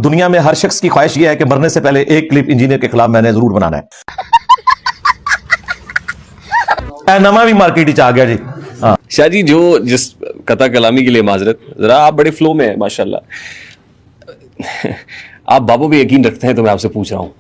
दुनिया में हर शख्स की ख्वाहिश यह है कि मरने से पहले एक क्लिप इंजीनियर के खिलाफ मैंने जरूर बनाना है। नवा भी मार्केट आ गया जी। हाँ शाह जी, जो जिस कथा कलामी के लिए माजरत, जरा आप बड़े फ्लो में हैं माशाल्लाह। आप बाबू पे यकीन रखते हैं तो मैं आपसे पूछ रहा हूँ,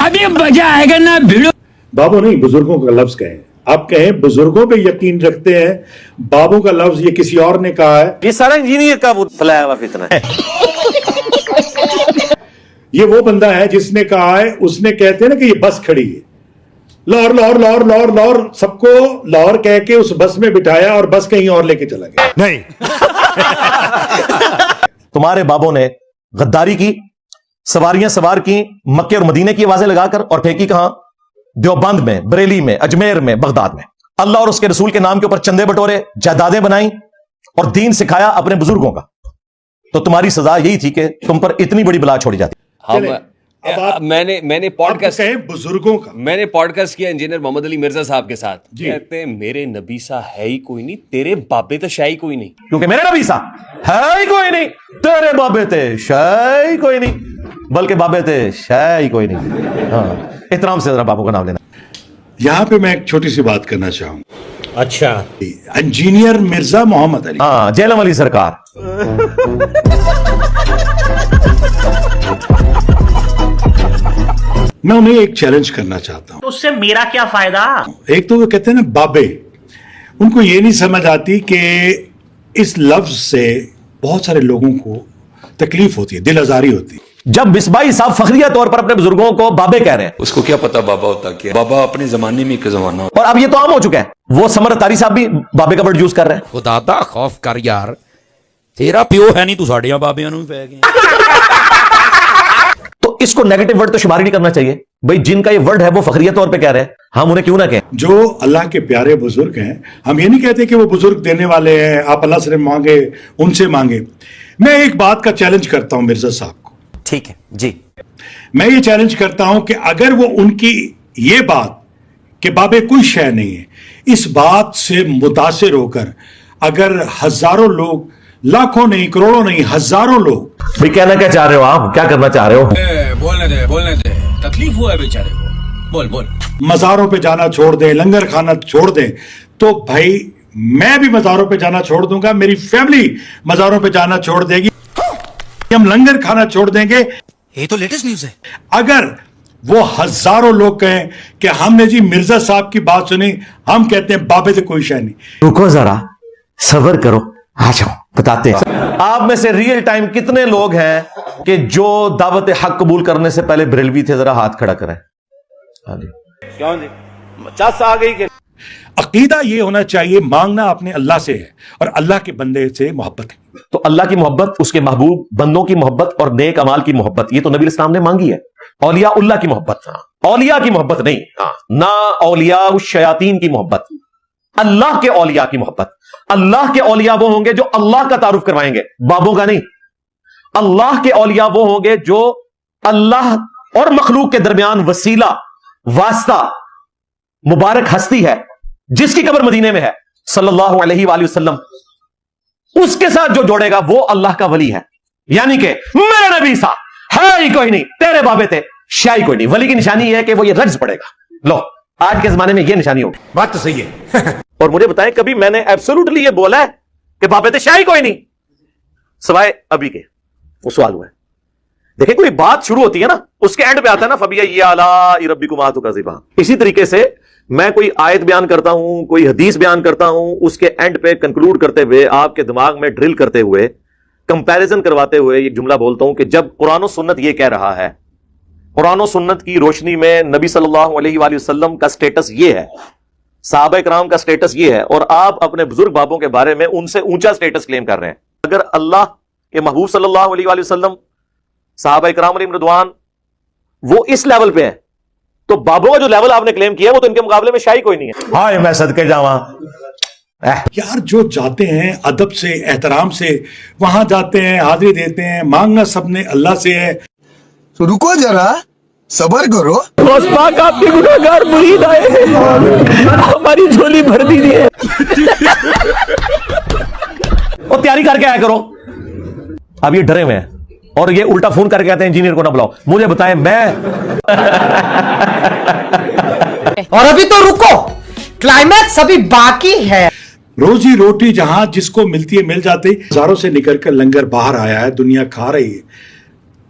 अभी मजा आएगा ना भिड़ो। बाबू नहीं, बुजुर्गों का लफ्ज कहें। आप कहें बुजुर्गों पे यकीन रखते हैं, बाबू का लफ्ज ये किसी और ने कहा है। ये सारा इंजीनियर का वो फैलाया हुआ फितना है। ये वो बंदा है जिसने कहा है, उसने कहते हैं ना कि ये बस खड़ी है, लाहौर लाहौर लाहौर लाहौर लाहौर, सबको लाहौर कह के उस बस में बिठाया और बस कहीं और लेके चला गया। नहीं तुम्हारे बाबों ने गद्दारी की, सवारियां सवार की मक्के और मदीने की आवाजें लगाकर, और फेंकी कहां? देवबंद में, बरेली में, अजमेर में, बगदाद में। अल्लाह और उसके रसूल के नाम के ऊपर चंदे बटोरे, जायदादें बनाई और दीन सिखाया अपने बुजुर्गों का। तो तुम्हारी सजा यही थी कि तुम पर इतनी बड़ी बला छोड़ी जाती। मैंने पॉडकास्ट बुजुर्गों का मैंने पॉडकास्ट किया इंजीनियर मोहम्मद अली मिर्जा साहब के साथ। कहते हैं मेरे नबी सा है ही कोई नहीं, तेरे बाबे तो शाही कोई नहीं। क्योंकि मेरे नबी सा है ही कोई नहीं, तेरे बाबे ते शाही कोई नहीं, बल्कि बाबे ते शाही कोई नहीं। हाँ, एहतराम से जरा बाबू का नाम लेना। यहां पे मैं एक छोटी सी बात करना चाहूंगा। अच्छा, इंजीनियर मिर्जा मोहम्मद अली, हाँ, जेलम अली सरकार। मैं उन्हें एक चैलेंज करना चाहता हूं। उससे मेरा क्या फायदा? एक तो वो कहते हैं ना बाबे, उनको ये नहीं समझ आती कि इस लफ्ज से बहुत सारे लोगों को तकलीफ होती है, दिल आजारी होती है। जब बिस्बाई साहब फखरिया तौर पर अपने बुजुर्गों को बाबे कह रहे हैं, उसको क्या पता बाबा होता क्या? बाबा अपने जमाने में एक जमाना होता। और अब ये तो आम हो चुका है। वो समर अतारी साहब भी बाबे का वर्ड यूज कर रहे हैं। खुदा दा खौफ कर यार, तेरा प्यो है नहीं, तू साड़ियां बाबियां नूं पै गया। तो इसको नेगेटिव वर्ड तो शुमार नहीं करना चाहिए भाई। जिनका ये वर्ड है वो फखरिया तौर पे कह रहे हैं, हम उन्हें क्यों ना कहें। जो अल्लाह के प्यारे बुजुर्ग हैं, हम ये नहीं कहते कि वो बुजुर्ग देने वाले हैं, आप अल्लाह से मांगे, उनसे मांगे। मैं एक बात का चैलेंज करता हूं मिर्जा साहब को। ठीक है जी, मैं ये चैलेंज करता हूं कि अगर वो उनकी ये बात कि बाबे कोई शय नहीं है, इस बात से मुतासिर होकर अगर हजारों लोग, लाखों नहीं, करोड़ों नहीं, हजारों लोग, भाई कहना क्या चाह रहे हो आप, क्या करना चाह रहे हो? बोलने दे, तकलीफ हुआ है बेचारे को, बोल। मज़ारों पे जाना छोड़ दें, लंगर खाना छोड़ दें, तो भाई मैं भी मज़ारों पे जाना छोड़ दूंगा, मेरी फैमिली मज़ारों पे जाना छोड़ देगी, हम लंगर खाना छोड़ देंगे। ये तो लेटेस्ट न्यूज़ है। अगर वो हजारों लोग कहें कि हमने जी मिर्जा साहब की बात सुनी, हम कहते हैं बाबे से कोई शय नहीं। रुको जरा, सब्र करो, आ जाओ बताते हैं। आप में से रियल टाइम कितने लोग हैं कि जो दावत हक कबूल करने से पहले बरेलवी थे? जरा हाथ खड़ा करें। क्यों जी, 50 आ गई के? अकीदा ये होना चाहिए, मांगना अपने अल्लाह से है और अल्लाह के बंदे से मोहब्बत है। तो अल्लाह की मोहब्बत, उसके महबूब बंदों की मोहब्बत और नेक अमाल की मोहब्बत, ये तो नबी इस्लाम ने मांगी है। औलिया उल्लाह की मोहब्बत, औलिया की मोहब्बत नहीं, ना औलिया उस शयातीन की मोहब्बत, अल्लाह के औलिया की मोहब्बत। अल्लाह के औलिया वो होंगे जो अल्लाह का तारुफ करवाएंगे, बाबों का नहीं। अल्लाह के औलिया वो होंगे जो अल्लाह और मखलूक के दरमियान वसीला, वास्ता, मुबारक हस्ती है, जिसकी कब्र मदीने में है सल्लल्लाहु अलैहि वसल्लम, उसके साथ जो जोड़ेगा वो अल्लाह का वली है। यानी कि मेरे नबी सा है ही कोई नहीं, तेरे बाबे थे शाही कोई नहीं। वली की निशानी यह है कि वो ये रज्ज पड़ेगा। लो, आज के जमाने में ये निशानी होगी। बात तो सही है। और मुझे बताएं, कभी मैंने एब्सोल्युटली ये बोला है कि बाबे थे शाही कोई नहीं, सवाए अभी के वो सवाल हुआ है। देखिए, कोई बात शुरू होती है ना, उसके एंड पे आता है ना फबिया ये आला रब्बिकुम आतुकाज़िबा। इसी तरीके से मैं कोई आयत बयान करता हूं, कोई हदीस बयान करता हूं, उसके एंड पे कंक्लूड करते हुए, आपके दिमाग में ड्रिल करते हुए, कंपैरिजन करवाते हुए एक जुमला बोलता हूं कि जब कुरान और सुन्नत ये कह रहा है, कुरान और सुन्नत की रोशनी में नबी सल्लल्लाहु अलैहि वसल्लम का स्टेटस ये है, सहाबा इकराम का स्टेटस ये है, और आप अपने बुजुर्ग बाबों के बारे में उनसे ऊंचा स्टेटस क्लेम कर रहे हैं। अगर अल्लाह के महबूब सल्लल्लाहु अलैहि वसल्लम, सहाबा इकराम अलैहिम रिदवान वो इस लेवल पे है, तो बाबों का जो लेवल आपने क्लेम किया वो तो इनके मुकाबले में शाही कोई नहीं है। हाय मैं सदके जावा। यार जो जाते हैं अदब से, एहतराम से, वहां जाते हैं, हाजिरी देते हैं, मांगना सबने अल्लाह से है। तो रुको जरा, सबर करो। आपके गुनहगार मुरीद आए हैं, हमारी झोली भर दीजिए। और तैयारी करके आया करो। अब ये डरे हुए हैं और ये उल्टा फोन करके कहते हैं इंजीनियर को ना बुलाओ। मुझे बताएं, मैं और अभी तो रुको, क्लाइमैक्स अभी बाकी है। रोजी रोटी जहां जिसको मिलती है मिल जाती, हजारों से निकल कर लंगर बाहर आया है, दुनिया खा रही है,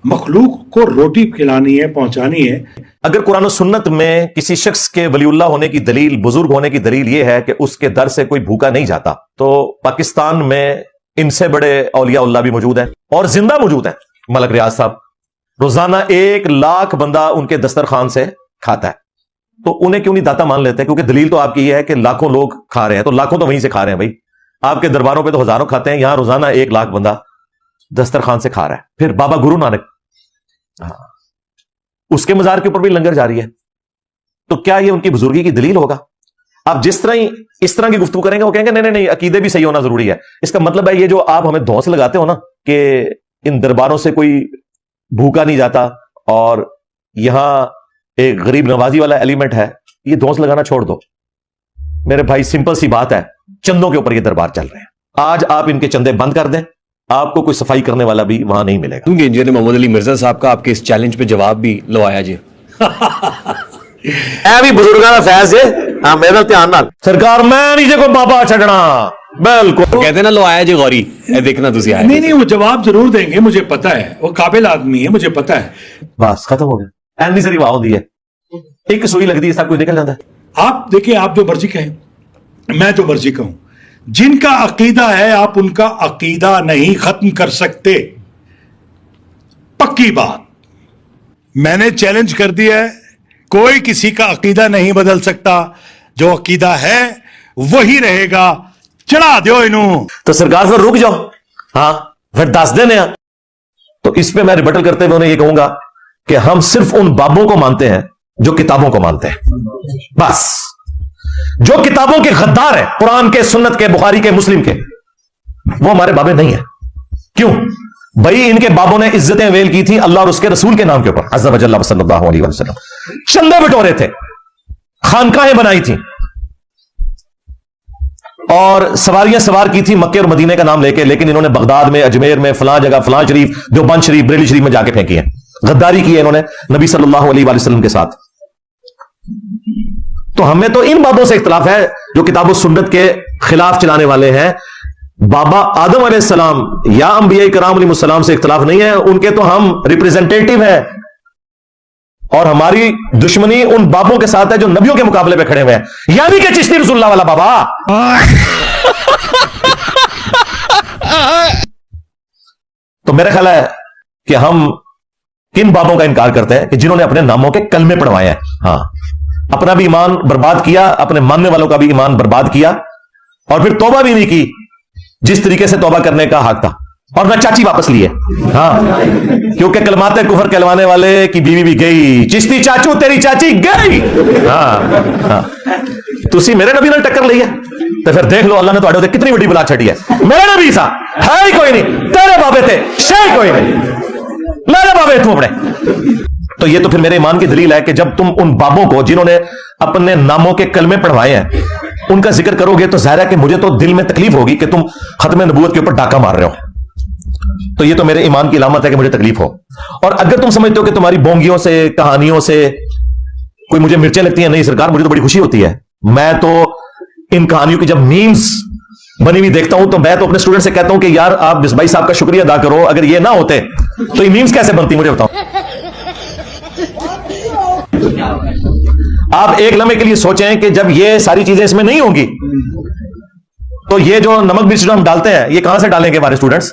मखलूक को रोटी खिलानी है, पहुंचानी है। अगर कुरान और सुन्नत में किसी शख्स के वलीउल्लाह होने की दलील, बुजुर्ग होने की दलील यह है कि उसके दर से कोई भूखा नहीं जाता, तो पाकिस्तान में इनसे बड़े औलिया भी मौजूद हैं और जिंदा मौजूद हैं। मलक रियाज साहब रोजाना 1 लाख बंदा उनके दस्तरखान से खाता है, तो उन्हें क्यों नहीं दाता मान लेते? क्योंकि दलील तो आपकी यह है कि लाखों लोग खा रहे हैं, तो लाखों तो वहीं से खा रहे हैं भाई। आपके दरबारों पे तो हजारों खाते हैं, यहां रोजाना 1 लाख बंदा दस्तरखान से खा रहा है। फिर बाबा गुरु नानक, उसके मजार के ऊपर भी लंगर जारी है, तो क्या ये उनकी बुजुर्गी की दलील होगा? आप जिस तरह ही इस तरह की गुफ्तगू करेंगे वो कहेंगे नहीं नहीं नहीं, अकीदे भी सही होना जरूरी है। इसका मतलब है ये जो आप हमें धौंस लगाते हो ना कि इन दरबारों से कोई भूखा नहीं जाता और यहां एक गरीब नवाजी वाला एलिमेंट है, ये धौंस लगाना छोड़ दो मेरे भाई। सिंपल सी बात है, चंदों के ऊपर ये दरबार चल रहे हैं। आज आप इनके चंदे बंद कर दें, आपको कोई सफाई करने वाला भी वहां नहीं मिलेगा। क्योंकि इंजीनियर मोहम्मद अली मिर्जा साहब का आपके इस चैलेंज पे जवाब भी लो आया जी। भी बुजुर्गाना फैज है, हाँ मेरा ध्यान ना सरकार, मैं नहीं देखो बाबा छड़ना बिल्कुल कहते ना लो आया जी गौरी, ए देखना तुसी आया। नहीं नहीं, वो जवाब जरूर देंगे, मुझे पता है, वो काबिल आदमी है, मुझे पता है। बस खत्म हो गया। एनी सारी वाह होती है, एक सुई लगती है, सब कुछ निकल जाता है। आप देखिए, आप जो मर्जी कहें, मैं जो मर्जी कहूं, जिनका अकीदा है आप उनका अकीदा नहीं खत्म कर सकते, पक्की बात। मैंने चैलेंज कर दिया है, कोई किसी का अकीदा नहीं बदल सकता, जो अकीदा है वही रहेगा। चढ़ा दो इन्हों। तो सरकार फिर रुक जाओ, हाँ फिर 10 देने। तो इस पे मैं रिबटल करते हुए उन्हें ये कहूंगा कि हम सिर्फ उन बाबों को मानते हैं जो किताबों को मानते हैं। बस जो किताबों के गद्दार है, कुरान के, सुन्नत के, बुखारी के, मुस्लिम के, वो हमारे बाबे नहीं है। क्यों भाई? इनके बाबों ने इज्जतें वेल की थी अल्लाह और उसके रसूल के नाम के ऊपर, अज़्ज़ा वजल्ला सल्लल्लाहु अलैहि वसल्लम। चंदे बटोरे थे, खानकाहें बनाई थी और सवारियां सवार की थी मक्के और मदीने का नाम लेके, लेकिन इन्होंने बगदाद में, अजमेर में, फलां जगह, फलां शरीफ, देवबंद शरीफ, बरेली शरीफ में जाके फेंकी है। गद्दारी की है इन्होंने नबी सल्लल्लाहु अलैहि वसल्लम के साथ। तो हमें तो इन बाबों से इख्तिलाफ है जो किताब और सुन्नत के खिलाफ चलाने वाले हैं। बाबा आदम अलैहिस्सलाम या अंबिया किराम अलैहिस्सलाम से इख्तिलाफ नहीं है, उनके तो हम रिप्रेजेंटेटिव हैं। और हमारी दुश्मनी उन बाबों के साथ है जो नबियों के मुकाबले पे खड़े हुए हैं, यानी कि चिश्ती रसूलुल्लाह वाला बाबा। तो मेरा ख्याल है कि हम किन बाबों का इनकार करते हैं कि जिन्होंने अपने नामों के कलमे पढ़वाए हैं। हाँ, अपना भी ईमान बर्बाद किया, अपने मानने वालों का भी ईमान बर्बाद किया, और फिर तौबा भी नहीं की जिस तरीके से तौबा करने का हक था, और ना चाची वापस लिए। हाँ, क्योंकि कलमाते कुफर कहलवाने वाले की बीवी भी गई, चिश्ती चाचू तेरी चाची गई। हाँ, तुसी मेरे नबी ने टक्कर ली है, तो फिर देख लो अल्लाह ने तुम्हारे ऊपर कितनी बड़ी बला छड़ी है। मेरे नबी सा है ही कोई नहीं, तेरे बाबे थे शे कोई नहीं, मेरे बाबे तू अपने। तो ये तो फिर मेरे ईमान की दलील है कि जब तुम उन बाबों को जिन्होंने अपने नामों के कलमे पढ़वाए हैं उनका जिक्र करोगे तो जाहिर है कि मुझे तो दिल में तकलीफ होगी कि तुम खत्म नबूवत के ऊपर डाका मार रहे हो। तो ये तो मेरे ईमान की अलामत है कि मुझे तकलीफ हो। और अगर तुम समझते हो कि तुम्हारी बोंगियों से, कहानियों से कोई मुझे मिर्चें लगती हैं, नहीं सरकार, मुझे तो बड़ी खुशी होती है। मैं तो इन कहानियों की जब मीम्स बनी हुई देखता हूं तो मैं तो अपने स्टूडेंट से कहता हूं कि यार आप बिस्बाई साहब का शुक्रिया अदा करो, अगर ये ना होते तो ये मीम्स कैसे बनती मुझे बताओ। आप एक लम्हे के लिए सोचें कि जब ये सारी चीजें इसमें नहीं होंगी तो ये जो नमक मिर्च हम डालते हैं ये कहां से डालेंगे हमारे स्टूडेंट्स।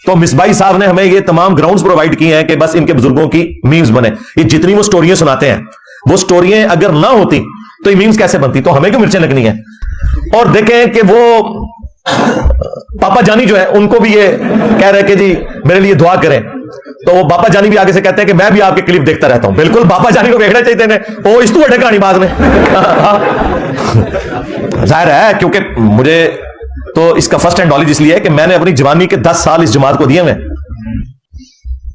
तो मिसबाई साहब ने हमें ये तमाम ग्राउंड्स प्रोवाइड किए हैं कि बस इनके बुजुर्गों की मीम्स बने। ये जितनी वो स्टोरियां सुनाते हैं, वो स्टोरियां अगर ना होती तो ये मीम्स कैसे बनती, तो हमें क्यों मिर्चें लगनी है। और देखें कि वो पापा जानी जो है उनको भी ये कह रहे कि जी मेरे लिए दुआ करें, तो वो बापा जानी भी आगे से कहते हैं कि मैं भी आपके क्लिप देखता रहता हूं। बिल्कुल बापा जानी को देखना चाहिए ने, ओ इस तू बड़े कहानी बाज ने। जाहिर है क्योंकि मुझे तो इसका फर्स्ट हैंड नॉलेज इसलिए है कि मैंने अपनी जवानी के 10 साल इस जमात को दिए हुए।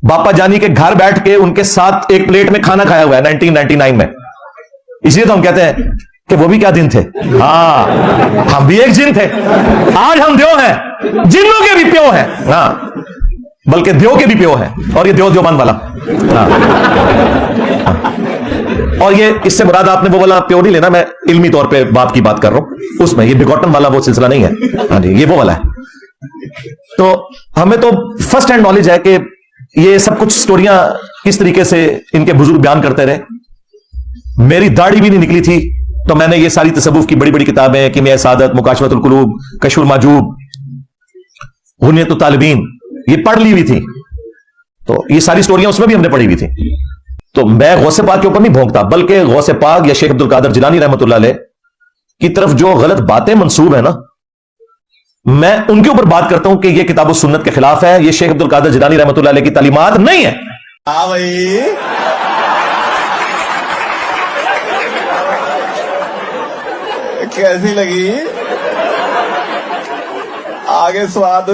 बापा जानी के घर बैठ के उनके साथ एक प्लेट में खाना खाया हुआ है 1999 में। इसलिए तो हम कहते हैं कि वो भी क्या दिन थे। हाँ, हम भी एक जिन थे, आज हम द्यो हैं, जिन्नों के भी प्यो हैं। हाँ, बल्कि देव के भी प्यो है, और ये देव देवबंद वाला। हाँ। और ये इससे मुराद आपने वो वाला प्यो नहीं लेना, मैं इल्मी तौर पे बाप की बात कर रहा हूं, उसमें ये बिगॉटन वाला वो सिलसिला नहीं है। हाँ जी, ये वो वाला है। तो हमें तो फर्स्ट हैंड नॉलेज है कि ये सब कुछ स्टोरियां किस तरीके से इनके बुजुर्ग बयान करते रहे। मेरी दाढ़ी भी नहीं निकली थी तो मैंने ये सारी तसव्वुफ की बड़ी बड़ी किताबें, किमिया सादत, मुकाशफतुल कुलूब, कशफुल माजूब, हुनियतुत तालिबीन, ये पढ़ ली हुई थी। तो ये सारी स्टोरियां उसमें भी हमने पढ़ी हुई थी। तो मैं गौसे पाक के ऊपर नहीं भोंकता, बल्कि गौसे पाक या शेख अब्दुल कादिर जिलानी रहमतुल्लाह अलैह की तरफ जो गलत बातें मंसूब है ना, मैं उनके ऊपर बात करता हूं कि यह किताब सुन्नत के खिलाफ है, यह शेख अब्दुल कादिर जिलानी रहमतुल्लाह अलैह की तालीमात नहीं है। हाँ भाई, कैसी लगी? आगे स्वाद